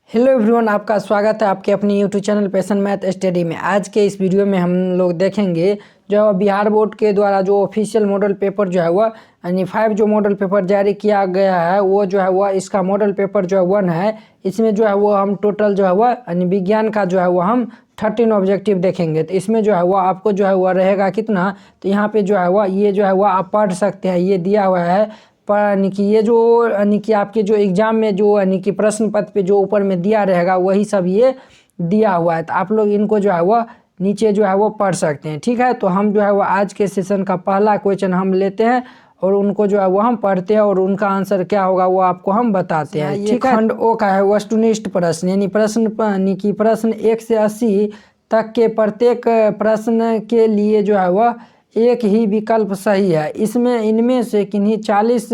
Hello everyone, आपका स्वागत है आपके अपने YouTube channel passion math study में। आज के इस वीडियो में हम लोग देखेंगे जो बिहार बोर्ड के द्वारा जो ऑफिशियल मॉडल पेपर जो है वह यानी 5 जो मॉडल पेपर जारी किया गया है वो जो है वह इसका मॉडल पेपर जो है 1 है। इसमें जो है वो हम टोटल जो है वह यानी विज्ञान का जो है वो हम 13 ऑब्जेक्टिव देखेंगे। तो इसमें जो है वह आपको जो है वह रहेगा कितना, तो यहाँ पे जो है वह ये जो है वह आप पढ़ सकते हैं, ये दिया हुआ है। पर यानी कि ये जो यानी कि आपके जो एग्ज़ाम में जो यानी कि प्रश्न पत्र पे जो ऊपर में दिया रहेगा वही सब ये दिया हुआ है। तो आप लोग इनको जो है वह नीचे जो है वो पढ़ सकते हैं। ठीक है, तो हम जो है वो आज के सेशन का पहला क्वेश्चन हम लेते हैं और उनको जो है वो हम पढ़ते हैं और उनका आंसर क्या होगा वो आपको हम बताते हैं। ठीक है, खंड ओ का है वस्तुनिष्ठ प्रश्न, यानी प्रश्न यानी कि प्रश्न 1 से 80 तक के प्रत्येक प्रश्न के लिए जो है वह एक ही विकल्प सही है। इसमें इनमें से किन्हीं 40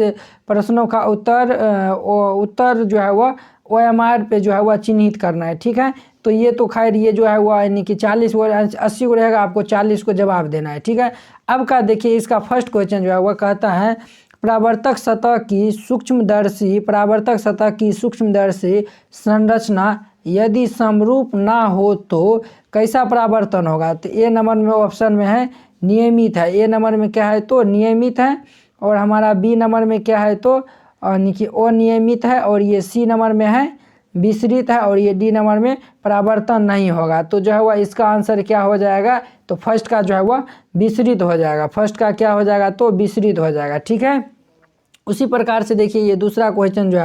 प्रश्नों का उत्तर जो है वह OMR पे जो है वह चिन्हित करना है। ठीक है, तो ये तो खैर ये जो है वह यानी कि 40 व 80 को रहेगा, आपको 40 को जवाब देना है। ठीक है, अब का देखिए इसका फर्स्ट क्वेश्चन जो है वह कहता है परावर्तक सतह की सूक्ष्मदर्शी संरचना यदि समरूप ना हो तो कैसा परावर्तन होगा। तो ए नंबर में ऑप्शन में है नियमित है, ए नंबर में क्या है तो नियमित है, और हमारा बी नंबर में क्या है तो यानी अनियमित है, और ये सी नंबर में है विसरित है, और ये डी नंबर में परावर्तन नहीं होगा। तो जो है वह इसका आंसर क्या हो जाएगा, तो फर्स्ट का जो है वह विसरित हो जाएगा। फर्स्ट का क्या हो जाएगा तो विसरित हो जाएगा। ठीक है, उसी प्रकार से देखिए ये दूसरा क्वेश्चन जो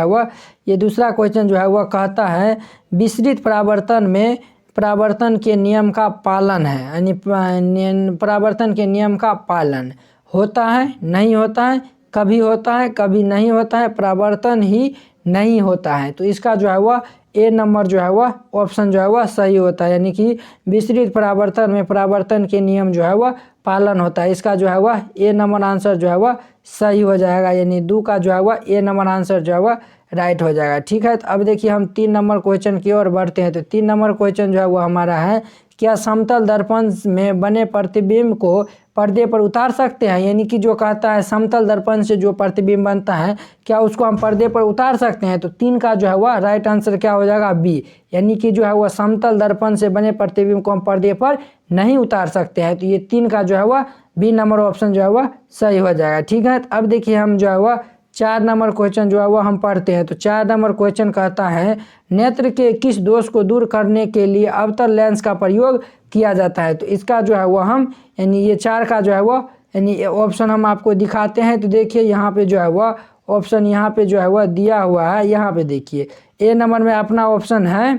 है वह कहता है विसरित परावर्तन में परावर्तन के नियम का पालन है, यानी परावर्तन के नियम का पालन होता है नहीं होता है, कभी होता है कभी नहीं होता है, परावर्तन ही नहीं होता है। तो इसका जो है वह ए नंबर जो है वह ऑप्शन जो है वह सही होता है, यानी कि विसरित परावर्तन में परावर्तन के नियम जो है वह पालन होता है। इसका जो है वह ए नंबर आंसर जो है वह सही हो जाएगा, यानी 2 का जो है वह ए नंबर आंसर जो है वह राइट हो जाएगा। ठीक है, तो अब देखिए हम 3 नंबर क्वेश्चन की ओर बढ़ते हैं। तो 3 नंबर क्वेश्चन जो है वो हमारा है क्या समतल दर्पण में बने प्रतिबिंब को पर्दे पर उतार सकते हैं, यानी कि जो कहता है समतल दर्पण से जो प्रतिबिंब बनता है क्या उसको हम पर्दे पर उतार सकते हैं। तो 3 का जो है वह राइट आंसर क्या हो जाएगा बी, यानी कि जो है वह समतल दर्पण से बने प्रतिबिंब को हम पर्दे पर नहीं उतार सकते हैं। तो ये 3 का जो है वह बी नंबर ऑप्शन जो है वह सही हो जाएगा। ठीक है, तो अब देखिए हम जो है वह 4 नंबर क्वेश्चन जो है वह हम पढ़ते हैं। तो 4 नंबर क्वेश्चन कहता है नेत्र के किस दोष को दूर करने के लिए अवतल लेंस का प्रयोग किया जाता है। तो इसका जो है वह हम यानी ये 4 का जो है वह यानी ऑप्शन हम आपको दिखाते हैं। तो देखिए यहाँ पे जो है वह ऑप्शन यहाँ पे जो है वह दिया हुआ है। यहाँ पे देखिए ए नंबर में अपना ऑप्शन है,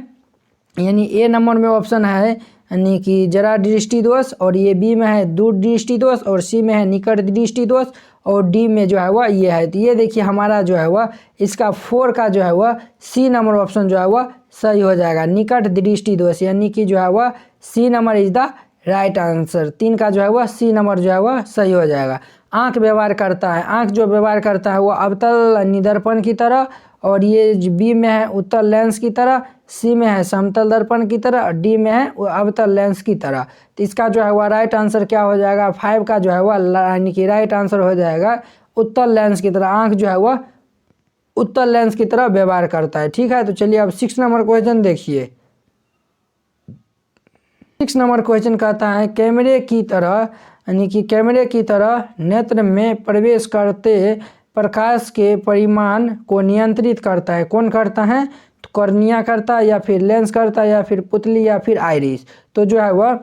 यानी ए नंबर में ऑप्शन है यानी कि जरा दृष्टि दोष, और ये बी में है दूर दृष्टि दोष, और सी में है निकट दृष्टि दोष, और डी में जो है वह ये है। तो ये देखिए हमारा जो है वह इसका 4 का जो है वह सी नंबर ऑप्शन जो है वह सही हो जाएगा, निकट दृष्टि दोष, यानी कि जो है वह C number is the right answer. 3 का जो है वह सी नंबर जो है वह सही हो जाएगा। आँख व्यवहार करता है, आँख जो व्यवहार करता है वह अवतल निदर्पण की तरह, और ये बी में है उत्तल लेंस की तरह, सी में है समतल दर्पण की तरह, और डी में है अवतल लेंस की तरह। तो इसका जो है वह राइट आंसर क्या हो जाएगा 5 का जो है वह यानी कि राइट आंसर हो जाएगा उत्तल लेंस की तरह। आँख जो है वह उत्तल लेंस की तरह व्यवहार करता है। ठीक है, तो चलिए अब 6 नंबर क्वेश्चन देखिए। 6 नंबर क्वेश्चन कहता है कैमरे की तरह यानी कि कैमरे की तरह नेत्र में प्रवेश करते प्रकाश के परिमाण को नियंत्रित करता है। कौन करता है, तो कॉर्निया करता है, या फिर लेंस करता है, या फिर पुतली, या फिर आइरिस। तो जो है वह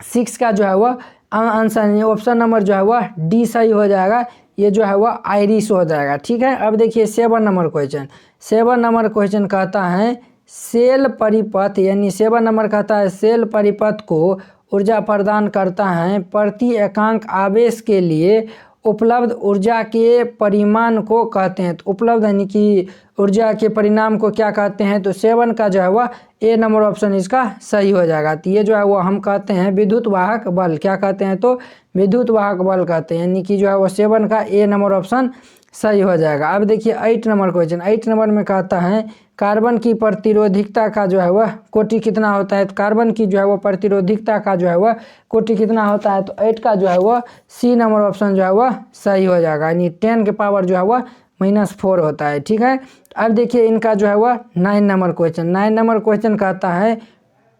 6 का जो है वह आंसर ऑप्शन नंबर जो है वह डी सही हो जाएगा, ये जो है वह आइरिस हो जाएगा। ठीक है, अब देखिए 7 नंबर क्वेश्चन। 7 नंबर क्वेश्चन कहता है सेल परिपथ, यानी 7 नंबर कहता है सेल परिपथ को ऊर्जा प्रदान करता है प्रति एकांक आवेश के लिए उपलब्ध ऊर्जा के परिमाण को कहते हैं। तो उपलब्ध यानी कि ऊर्जा के परिणाम को क्या कहते हैं, तो 7 का जो है वह ए नंबर ऑप्शन इसका सही हो जाएगा। तो ये जो है वह हम कहते हैं विद्युत वाहक बल, क्या कहते हैं तो विद्युत वाहक बल कहते हैं, यानी कि जो है वह 7 का ए नंबर ऑप्शन सही हो जाएगा। अब देखिए 8 नंबर क्वेश्चन। 8 नंबर में कहता है कार्बन की प्रतिरोधिकता का जो है वह कोटि कितना होता है। तो कार्बन की जो है वह प्रतिरोधिकता का जो है वह कोटि कितना होता है, तो 8 का जो है वह सी नंबर ऑप्शन जो है वह सही हो जाएगा, यानी 10 के पावर जो है वह -4 होता है। ठीक है, अब देखिए इनका जो है वह 9 नंबर क्वेश्चन। 9 नंबर क्वेश्चन कहता है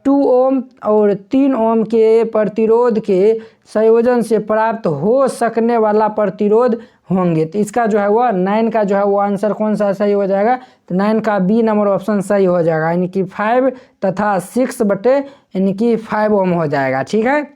2 ओम और 3 ओम के प्रतिरोध के संयोजन से प्राप्त हो सकने वाला प्रतिरोध होंगे। तो इसका जो है वह 9 का जो है वो आंसर कौन सा सही हो जाएगा, तो 9 का बी नंबर ऑप्शन सही हो जाएगा, यानी कि 5 तथा 6/5 ओम हो जाएगा। ठीक है,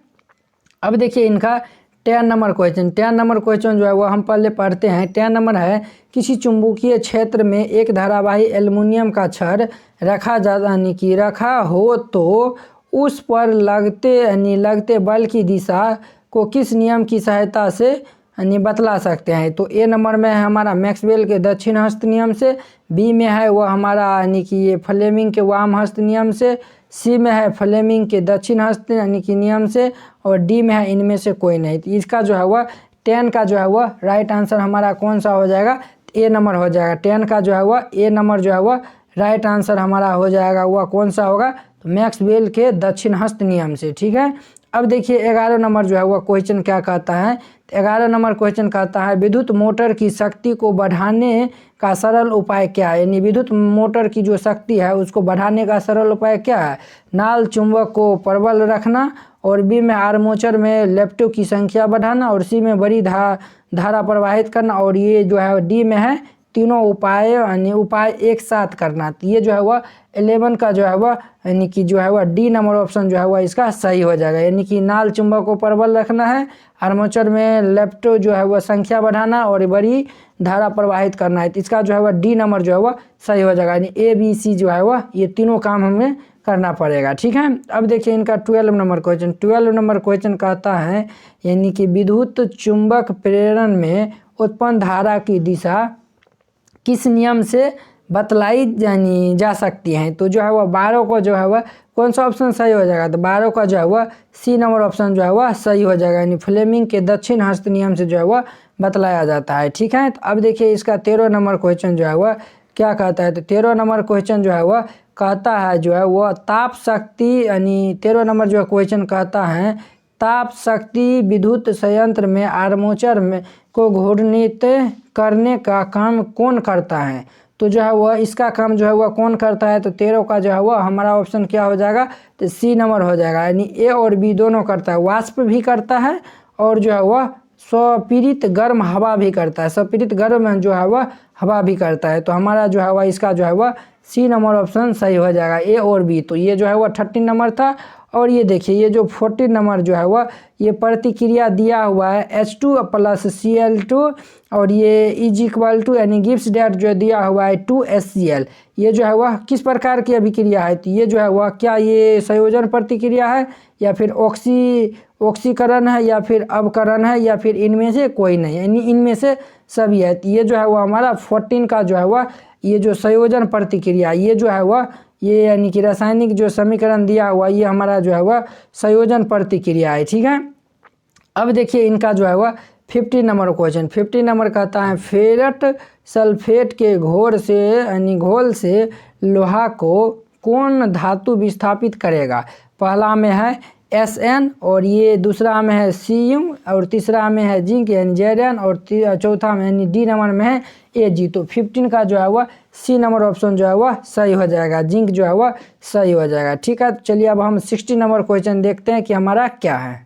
अब देखिए इनका 10 नंबर क्वेश्चन। 10 नंबर क्वेश्चन जो है वो हम पहले पढ़ते हैं। 10 नंबर है, किसी चुंबकीय क्षेत्र में एक धारावाही एल्युमिनियम का छड़ रखा हो तो उस पर लगते बल की दिशा को किस नियम की सहायता से बतला सकते हैं। तो ए नंबर में है हमारा मैक्सवेल के दक्षिण हस्त नियम से, बी में है वो हमारा यानी कि ये फ्लेमिंग के वाम हस्त नियम से, सी में है फ्लेमिंग के दक्षिण हस्त यानी कि नियम से, और डी में है इनमें से कोई नहीं। तो इसका जो है वह 10 का जो है वह राइट आंसर हमारा कौन सा हो जाएगा, ए नंबर हो जाएगा। 10 का जो है वह ए नंबर जो है वह राइट आंसर हमारा हो जाएगा, वह कौन सा होगा, तो मैक्सवेल के दक्षिण हस्त नियम से। ठीक है, अब देखिए 11 नंबर जो है वह क्वेश्चन क्या कहता है। 11 नंबर क्वेश्चन कहता है विद्युत मोटर की शक्ति को बढ़ाने का सरल उपाय क्या है, यानी विद्युत मोटर की जो शक्ति है उसको बढ़ाने का सरल उपाय क्या है। नाल चुंबक को प्रबल रखना, और बी में आर्मेचर में लैप्टो की संख्या बढ़ाना, और सी में बड़ी धारा प्रवाहित करना, और ये जो है डी में है तीनों उपाय यानी उपाय एक साथ करना। तो ये जो है वह 11 का जो है वह यानी कि जो है वह डी नंबर ऑप्शन जो है वह इसका सही हो जाएगा, यानी कि नाल चुंबक को प्रबल रखना है, आर्मेचर में लैप्टो जो है वह संख्या बढ़ाना, और बड़ी धारा प्रवाहित करना है। तो इसका जो है वह डी नंबर जो है वह सही हो जाएगा, यानी ए बी सी जो है वह ये तीनों काम हमें करना पड़ेगा। ठीक है, अब देखिए इनका 12 नंबर क्वेश्चन। 12 नंबर क्वेश्चन कहता है यानी कि विद्युत चुंबक प्रेरण में उत्पन्न धारा की दिशा किस नियम से बतलाई यानी जा सकती हैं। तो जो है वह 12 को जो है वह कौन सा ऑप्शन सही हो जाएगा, तो 12 का जो है वह सी नंबर ऑप्शन जो है वह सही हो जाएगा, यानी फ्लेमिंग के दक्षिण हस्त नियम से जो है वह बतलाया जाता है। ठीक है, तो अब देखिए इसका 13 नंबर क्वेश्चन जो है वह क्या कहता है। तो 13 नंबर क्वेश्चन जो है वह कहता है जो है वह ताप शक्ति यानी 13 नंबर जो क्वेश्चन कहता है ताप शक्ति विद्युत संयंत्र में आर्मेचर में को घूर्णित करने का काम कौन करता है। तो जो है वह इसका काम जो है वह कौन करता है, तो 13 का जो है वह हमारा ऑप्शन क्या हो जाएगा, तो सी नंबर हो जाएगा, यानी ए और बी दोनों करता है। वाष्प भी करता है और जो है वह स्वपीड़ित गर्म हवा भी करता है, स्वपीड़ित गर्म जो है वह हवा भी करता है। तो हमारा जो है वह इसका जो है वह सी नंबर ऑप्शन सही हो जाएगा, ए और बी। तो ये जो है वह 13 नंबर था, और ये देखिए ये जो 14 नंबर जो है वह ये प्रतिक्रिया दिया हुआ है H2 + Cl2, और ये इज इक्वल टू यानी गिव्स डेट जो दिया हुआ है 2HCl। ये जो है वह किस प्रकार की अभिक्रिया है, तो ये जो है वह क्या ये संयोजन प्रतिक्रिया है, या फिर ऑक्सीकरण है, या फिर अवकरण है, या फिर इनमें से कोई नहीं, यानी इनमें से सभी है। तो ये जो है वह हमारा 14 का जो है वह ये जो संयोजन प्रतिक्रिया ये जो है वह ये यानी कि रासायनिक जो समीकरण दिया हुआ ये हमारा जो है वह संयोजन प्रतिक्रिया है। ठीक है, अब देखिए इनका जो है वह 50 नंबर क्वेश्चन। 50 नंबर कहता है फेरस सल्फेट के घोल से लोहा को कौन धातु विस्थापित करेगा। पहला में है Sn, और ये दूसरा में है Cu, और तीसरा में है जिंक यानी Zn, और चौथा में यानी डी नंबर में है Ag। तो 15 का जो है वह सी नंबर ऑप्शन जो है वह सही हो जाएगा, जिंक जो है वह सही हो जाएगा। ठीक है, तो चलिए अब हम 60 नंबर क्वेश्चन देखते हैं कि हमारा क्या है।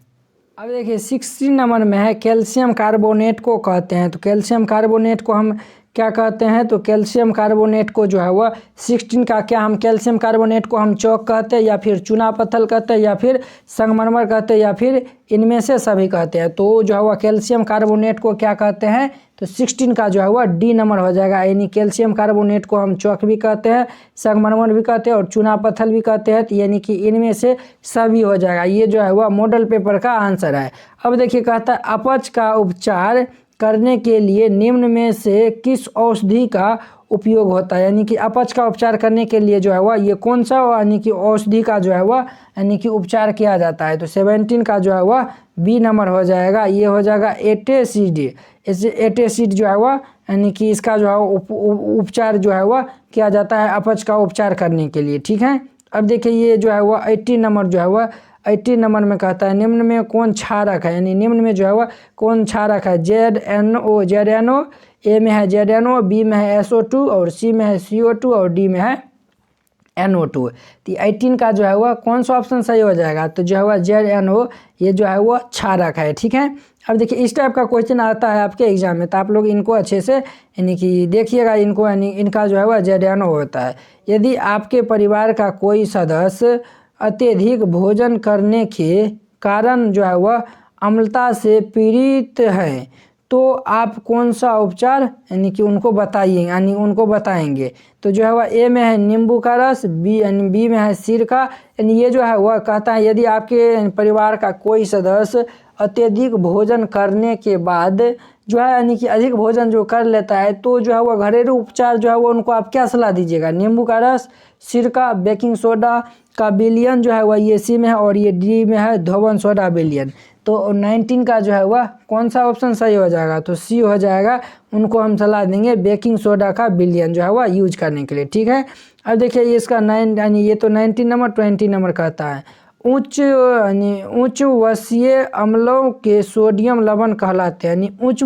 अब देखिए 60 नंबर में है कैल्शियम कार्बोनेट को कहते हैं। तो कैल्शियम कार्बोनेट को हम क्या कहते हैं, तो कैल्शियम कार्बोनेट को जो है वह 16 का क्या हम कैल्शियम कार्बोनेट को हम चौक कहते हैं, या फिर चूना पत्थर कहते हैं, या फिर संगमरमर कहते हैं, या फिर इनमें से सभी कहते हैं। तो जो है वह कैल्शियम कार्बोनेट को क्या कहते हैं, तो 16 का जो है वह डी नंबर हो जाएगा, यानी कैल्शियम कार्बोनेट को हम चौक भी कहते हैं, संगमरमर भी कहते हैं, और चूना पत्थर भी कहते हैं, यानी कि इनमें से सभी हो जाएगा। ये जो है वह मॉडल पेपर का आंसर है। अब देखिए कहता है अपच का उपचार करने के लिए निम्न में से किस औषधि का उपयोग होता है, यानी कि अपच का उपचार करने के लिए जो है वह ये कौन सा यानी कि औषधि का जो है वह यानी कि उपचार किया जाता है। तो 17 का जो है वह बी नंबर हो जाएगा, ये हो जाएगा एटेसिड। एटेसिड जो है वह यानी कि इसका जो है उपचार जो है वह किया जाता है अपच का उपचार करने के लिए। ठीक है, अब देखिए ये जो है वह 80 नंबर जो है वह 80 नंबर में कहता है निम्न में कौन क्षारक है, यानी निम्न में जो है वह कौन क्षारक है, ZNO ए में है ZNO, बी में है SO2 और सी में है CO2 और डी में है NO2। तो 18 का जो है वह कौन सा ऑप्शन सही हो जाएगा, तो जो है वह ZNO ये जो है वह क्षारक है, ठीक है। अब देखिए इस टाइप का क्वेश्चन आता है आपके एग्जाम में, तो आप लोग इनको अच्छे से यानी कि देखिएगा, इनको यानी इनका जो है वह ZNO होता है। यदि आपके परिवार का कोई सदस्य अत्यधिक भोजन करने के कारण जो है वह अम्लता से पीड़ित है, तो आप कौन सा उपचार यानी कि उनको बताइए, यानी उनको बताएंगे। तो जो है वह ए में है नींबू का रस, बी में है सिरका। यानी ये जो है वह कहता है यदि आपके परिवार का कोई सदस्य अत्यधिक भोजन करने के बाद जो है यानी कि अधिक भोजन जो कर लेता है, तो जो है वह घरेलू उपचार जो है वो उनको आप क्या सलाह दीजिएगा, नींबू का रस, सिरका, बेकिंग सोडा का विलयन जो है वह ये सी में है और ये डी में है धोवन सोडा विलयन। तो 19 का जो है वह कौन सा ऑप्शन सही हो जाएगा, तो सी हो जाएगा। उनको हम सलाह देंगे बेकिंग सोडा का विलयन जो है वह यूज करने के लिए, ठीक है। अब देखिए इसका 9 यानी ये तो 19 नंबर 20 नंबर कहता है उच्च वसीय अम्लों के सोडियम लवण कहलाते हैं, यानी उच्च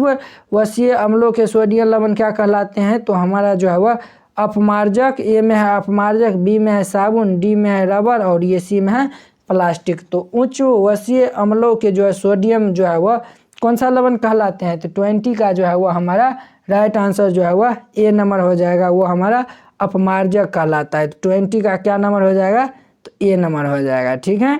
वसीय अम्लों के सोडियम लवण क्या कहलाते हैं, तो हमारा जो है वह अपमार्जक, ए में है अपमार्जक, बी में है साबुन, डी में है रबर और ये सी में है प्लास्टिक। तो उच्च वसीय अम्लों के जो है सोडियम जो है वह कौन सा लवण कहलाते हैं, तो 20 का जो है वह हमारा राइट आंसर जो है वह ए नंबर हो जाएगा, वो हमारा अपमार्जक कहलाता है। तो 20 का क्या नंबर हो जाएगा, तो ए नंबर हो जाएगा, ठीक है।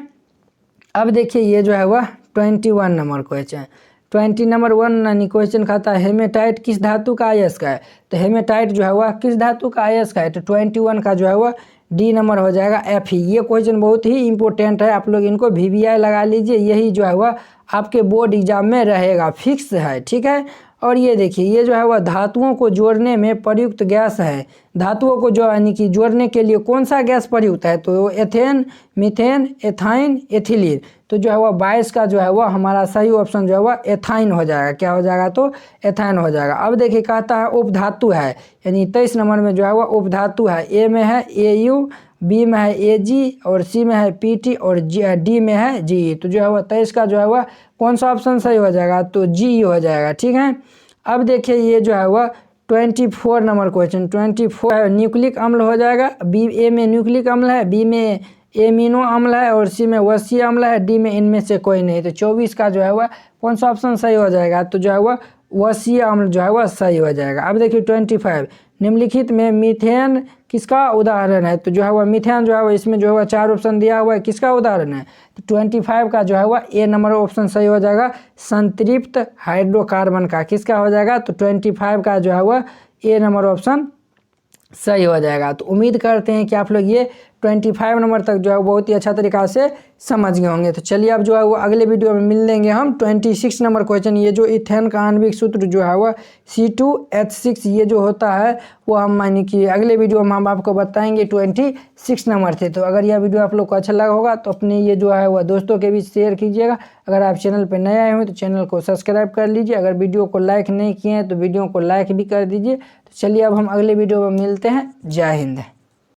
अब देखिए ये जो है वह 21 नंबर क्वेश्चन, 20 नंबर 1 यानी क्वेश्चन खाता है हेमेटाइट किस धातु का अयस्क है, तो हेमेटाइट जो है वह किस धातु का अयस्क है, तो 21 का जो है वह डी नंबर हो जाएगा Fe। ये क्वेश्चन बहुत ही इंपॉर्टेंट है, आप लोग इनको VVI लगा लीजिए, यही जो है वह आपके बोर्ड एग्जाम में रहेगा, फिक्स है, ठीक है। और ये देखिए ये जो है वह धातुओं को जोड़ने में प्रयुक्त गैस है, धातुओं को जो यानी कि जोड़ने के लिए कौन सा गैस प्रयुक्त है, तो एथेन, मीथेन, एथाइन, एथिलीन। तो जो है वह 22 का जो है वह हमारा सही ऑप्शन जो है वह एथाइन हो जाएगा, क्या हो जाएगा, तो एथाइन हो जाएगा। अब देखिए कहता है उपधातु है, यानी 23 नंबर में जो है वह उपधातु है, ए में है AU, बी में है AG और सी में है PT और डी में है GE। तो जो है वह 23 का जो है वह कौन सा ऑप्शन सही हो जाएगा, तो GE हो जाएगा, ठीक है। अब देखिए ये जो है वह 24 नंबर क्वेश्चन, 24 न्यूक्लिक अम्ल हो जाएगा, ए में न्यूक्लिक अम्ल है, बी में एमिनो अम्ल है और सी में वसीय अम्ल है, डी में इनमें से कोई नहीं। तो 24 का जो है वह कौन सा ऑप्शन सही हो जाएगा, तो जो है वह वसीय अम्ल जो है वह सही हो जाएगा। अब देखिए 25 निम्नलिखित में मीथेन किसका उदाहरण है, तो जो है वह मीथेन जो है वह इसमें जो है वह 4 ऑप्शन दिया हुआ है, किसका उदाहरण है, तो 25 का जो है वह ए नंबर ऑप्शन सही हो जाएगा, संतृप्त हाइड्रोकार्बन का, किसका हो जाएगा, तो 25 का जो है वह ए नंबर ऑप्शन सही हो जाएगा। तो उम्मीद करते हैं कि आप लोग ये 25 नंबर तक जो है बहुत ही अच्छा तरीक़ा से समझ गए होंगे। तो चलिए अब जो है वो अगले वीडियो में मिल लेंगे हम 26 नंबर क्वेश्चन, ये जो इथेन का आणविक सूत्र जो है वह C2H6 ये जो होता है वो हम यानी कि अगले वीडियो में हम आपको बताएंगे 26 नंबर थे। तो अगर यह वीडियो आप लोग को अच्छा लगा होगा तो अपने ये जो है वह दोस्तों के बीच शेयर कीजिएगा। अगर आप चैनल पर नए आए हुए तो चैनल को सब्सक्राइब कर लीजिए। अगर वीडियो को लाइक नहीं किए हैं तो वीडियो को लाइक भी कर दीजिए। तो चलिए अब हम अगले वीडियो में मिलते हैं। जय हिंद।